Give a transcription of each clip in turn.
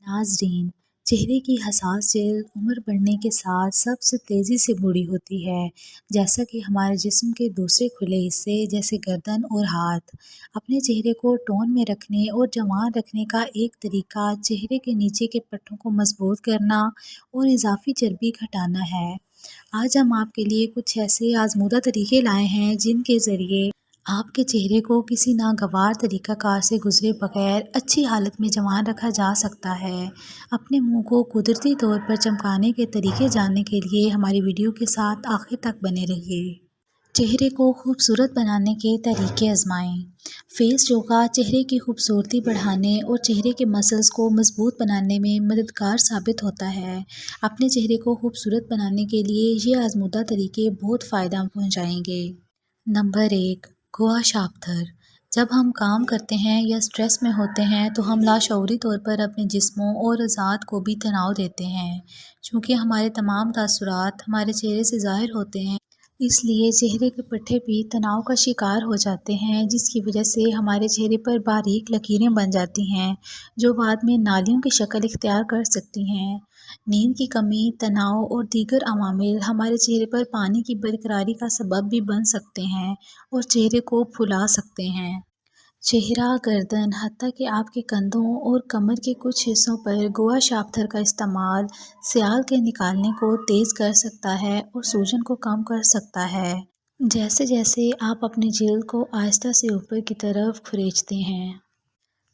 नाज़रीन, चेहरे की हसास जल्द उम्र बढ़ने के साथ सबसे तेज़ी से बूढ़ी होती है। जैसा कि हमारे जिस्म के दूसरे खुले हिस्से जैसे गर्दन और हाथ अपने चेहरे को टोन में रखने और जवान रखने का एक तरीका चेहरे के नीचे के पट्टों को मजबूत करना और इजाफी चर्बी घटाना है। आज हम आपके लिए कुछ ऐसे आजमूदा तरीके लाए हैं जिनके ज़रिए आपके चेहरे को किसी नागवार तरीक़ाकार से गुज़रे बगैर अच्छी हालत में जवान रखा जा सकता है। अपने मुंह को कुदरती तौर पर चमकाने के तरीके जानने के लिए हमारी वीडियो के साथ आखिर तक बने रहिए। चेहरे को खूबसूरत बनाने के तरीके आजमाएं। फेस योगा चेहरे की खूबसूरती बढ़ाने और चेहरे के मसल्स को मजबूत बनाने में मददगार साबित होता है। अपने चेहरे को खूबसूरत बनाने के लिए ये आजमूदा तरीके बहुत फ़ायदा पहुँचाएंगे। नंबर 1, गोवा शाफ्थर। जब हम काम करते हैं या स्ट्रेस में होते हैं तो हम लाशऊरी तौर पर अपने जिस्मों और अज़ात को भी तनाव देते हैं। चूँकि हमारे तमाम तासुरात हमारे चेहरे से ज़ाहिर होते हैं, इसलिए चेहरे के पट्टे भी तनाव का शिकार हो जाते हैं, जिसकी वजह से हमारे चेहरे पर बारीक लकीरें बन जाती हैं जो बाद में नालियों की शक्ल इख्तियार कर सकती हैं। नींद की कमी, तनाव और दीगर अवामिल हमारे चेहरे पर पानी की बरकरारी का सबब भी बन सकते हैं और चेहरे को फुला सकते हैं। चेहरा, गर्दन, हत्ता कि आपके कंधों और कमर के कुछ हिस्सों पर गोवा शाफ्थर का इस्तेमाल स्याल के निकालने को तेज़ कर सकता है और सूजन को कम कर सकता है। जैसे जैसे आप अपनी जिल्द को आहिस्ता से ऊपर की तरफ खींचते हैं।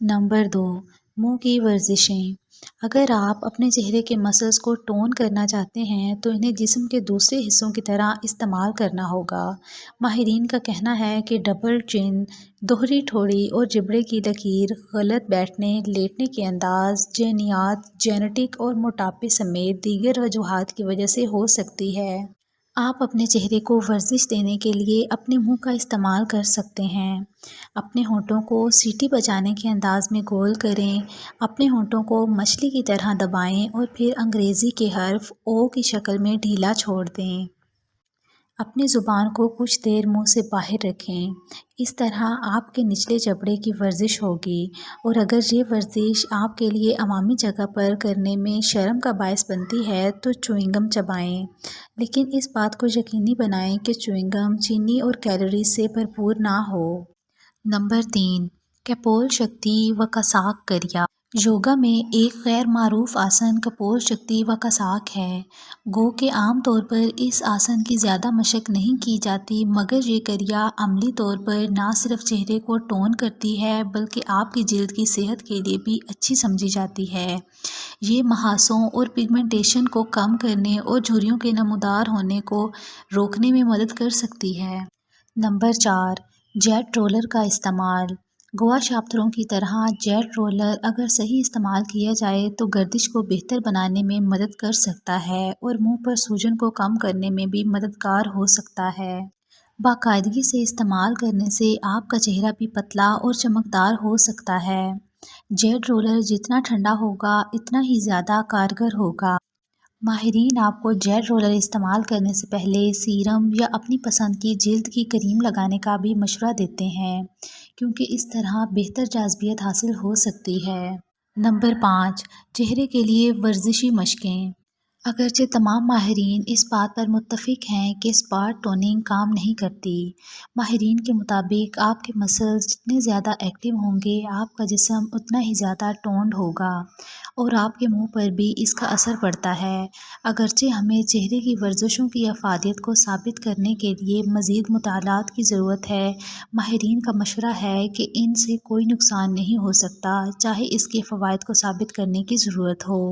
नंबर 2, मुंह की वर्जिशें। अगर आप अपने चेहरे के मसल्स को टोन करना चाहते हैं तो इन्हें जिस्म के दूसरे हिस्सों की तरह इस्तेमाल करना होगा। माहिरीन का कहना है कि डबल चिन, दोहरी ठोड़ी और जिब्ड़े की लकीर, गलत बैठने, लेटने के अंदाज, जैनियात, जेनेटिक और मोटापे समेत दीगर वजूहात की वजह से हो सकती है। आप अपने चेहरे को वर्जिश देने के लिए अपने मुंह का इस्तेमाल कर सकते हैं। अपने होंठों को सीटी बजाने के अंदाज में गोल करें। अपने होंठों को मछली की तरह दबाएं और फिर अंग्रेज़ी के हर्फ ओ की शक्ल में ढीला छोड़ दें। अपनी ज़ुबान को कुछ देर मुंह से बाहर रखें। इस तरह आपके निचले जबड़े की वर्जिश होगी और अगर ये वर्जिश आपके लिए अवामी जगह पर करने में शर्म का बायस बनती है तो च्युइंगम चबाएं, लेकिन इस बात को यकीनी बनाएं कि च्युइंगम चीनी और कैलोरीज से भरपूर ना हो। नंबर 3, कपोल शक्ति व कसाक क्रिया। योगा में एक गैर मारूफ आसन कपोल शक्ति व कसाक है। गो के आम तौर पर इस आसन की ज़्यादा मशक नहीं की जाती, मगर ये क्रिया अमली तौर पर ना सिर्फ चेहरे को टोन करती है बल्कि आपकी जिल्द की सेहत के लिए भी अच्छी समझी जाती है। ये महासों और पिगमेंटेशन को कम करने और झुर्रियों के नमूदार होने को रोकने में मदद कर सकती है। नंबर 4, जेट रोलर का इस्तेमाल। गोवा शाफ्थरों की तरह जेट रोलर अगर सही इस्तेमाल किया जाए तो गर्दिश को बेहतर बनाने में मदद कर सकता है और मुंह पर सूजन को कम करने में भी मददगार हो सकता है। बाकायदगी से इस्तेमाल करने से आपका चेहरा भी पतला और चमकदार हो सकता है। जेट रोलर जितना ठंडा होगा इतना ही ज़्यादा कारगर होगा। माहिरीन आपको जेट रोलर इस्तेमाल करने से पहले सीरम या अपनी पसंद की जिल्द की क्रीम लगाने का भी मशवरा देते हैं, क्योंकि इस तरह बेहतर जाज़बियत हासिल हो सकती है। नंबर 5, चेहरे के लिए वर्जिशी मशकें। अगरचे तमाम माहिरीन इस बात पर मुत्तफ़िक हैं कि स्पॉट टोनिंग काम नहीं करती। माहिरीन के मुताबिक आपके मसल्स जितने ज़्यादा एक्टिव होंगे आपका जिस्म उतना ही ज़्यादा टोन्ड होगा और आपके मुंह पर भी इसका असर पड़ता है। अगरचे हमें चेहरे की वर्जिशों की अफादियत को साबित करने के लिए मज़ीद मुतालात की ज़रूरत है, माहिरीन का मशवरा है कि इनसे कोई नुकसान नहीं हो सकता, चाहे इसके फ़वाइद को साबित करने की ज़रूरत हो।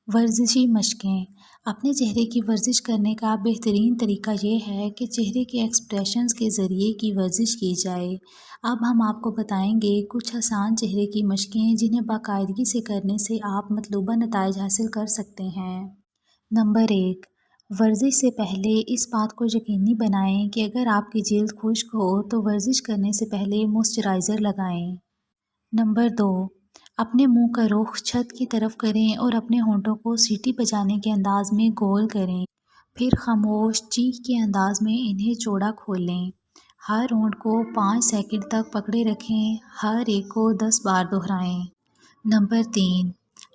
वर्जिशी मशकें। अपने चेहरे की वर्जिश करने का बेहतरीन तरीका ये है कि चेहरे के एक्सप्रेशंस के ज़रिए की वर्जिश की जाए। अब हम आपको बताएंगे कुछ आसान चेहरे की मशकें जिन्हें बाकायदगी से करने से आप मतलूबा नताइज हासिल कर सकते हैं। नंबर 1, वर्जिश से पहले इस बात को यकीनी बनाएं कि अगर आपकी जिल्द खुश्क हो तो वर्जिश करने से पहले मॉइस्चराइज़र लगाएं। नंबर 2, अपने मुंह का रुख छत की तरफ करें और अपने होंठों को सीटी बजाने के अंदाज में गोल करें। फिर खामोश चीख के अंदाज में इन्हें चौड़ा खोलें। हर होंठ को 5 सेकंड तक पकड़े रखें, हर एक को 10 बार दोहराएं। नंबर 3,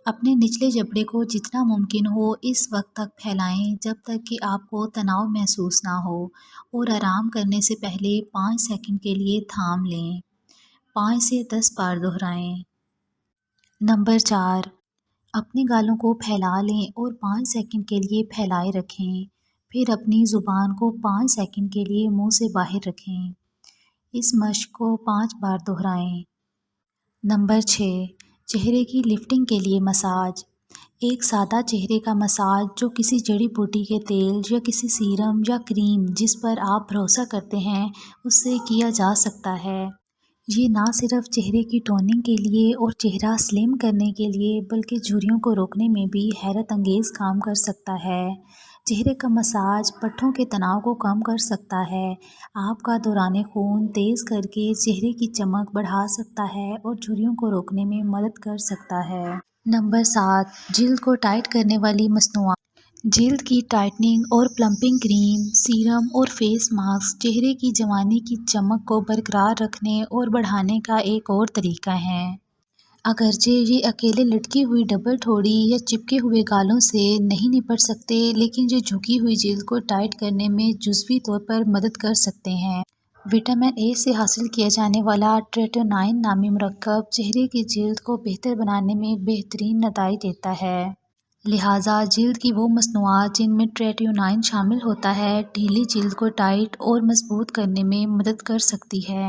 اپنے نچلے جبڑے کو جتنا ممکن ہو اس وقت تک پھیلائیں جب تک کہ آپ کو تناؤ محسوس نہ ہو، اور آرام کرنے سے پہلے 5 سیکنڈ کے لیے تھام لیں۔ 5 سے 10 بار دہرائیں۔ نمبر 4، اپنے گالوں کو پھیلا لیں اور 5 سیکنڈ کے لیے پھیلائے رکھیں، پھر اپنی زبان کو 5 سیکنڈ کے لیے منہ سے باہر رکھیں۔ اس مشق کو 5 بار دہرائیں۔ نمبر 6، چہرے کی لفٹنگ کے لیے مساج۔ ایک سادہ چہرے کا مساج جو کسی جڑی بوٹی کے تیل یا کسی سیرم یا کریم جس پر آپ بھروسہ کرتے ہیں اس سے کیا جا سکتا ہے۔ یہ نہ صرف چہرے کی ٹوننگ کے لیے اور چہرہ سلم کرنے کے لیے بلکہ جھریوں کو روکنے میں بھی حیرت انگیز کام کر سکتا ہے۔ چہرے کا مساج پٹھوں کے تناؤ کو کم کر سکتا ہے، آپ کا دوران خون تیز کر کے چہرے کی چمک بڑھا سکتا ہے اور جھریوں کو روکنے میں مدد کر سکتا ہے۔ نمبر 7، جلد کو ٹائٹ کرنے والی مصنوعات۔ جلد کی ٹائٹننگ اور پلمپنگ کریم، سیرم اور فیس ماسک چہرے کی جوانی کی چمک کو برقرار رکھنے اور بڑھانے کا ایک اور طریقہ ہے۔ اگرچہ یہ اکیلے لٹکی ہوئی ڈبل ٹھوڑی یا چپکے ہوئے گالوں سے نہیں نپٹ سکتے، لیکن یہ جھکی ہوئی جلد کو ٹائٹ کرنے میں جزوی طور پر مدد کر سکتے ہیں۔ وٹامن اے سے حاصل کیا جانے والا ٹریٹونائن نامی مرکب چہرے کی جلد کو بہتر بنانے میں بہترین نتائج دیتا ہے۔ لہٰذا جلد کی وہ مصنوعات جن میں ٹریٹونائن شامل ہوتا ہے ڈھیلی جلد کو ٹائٹ اور مضبوط کرنے میں مدد کر سکتی ہے۔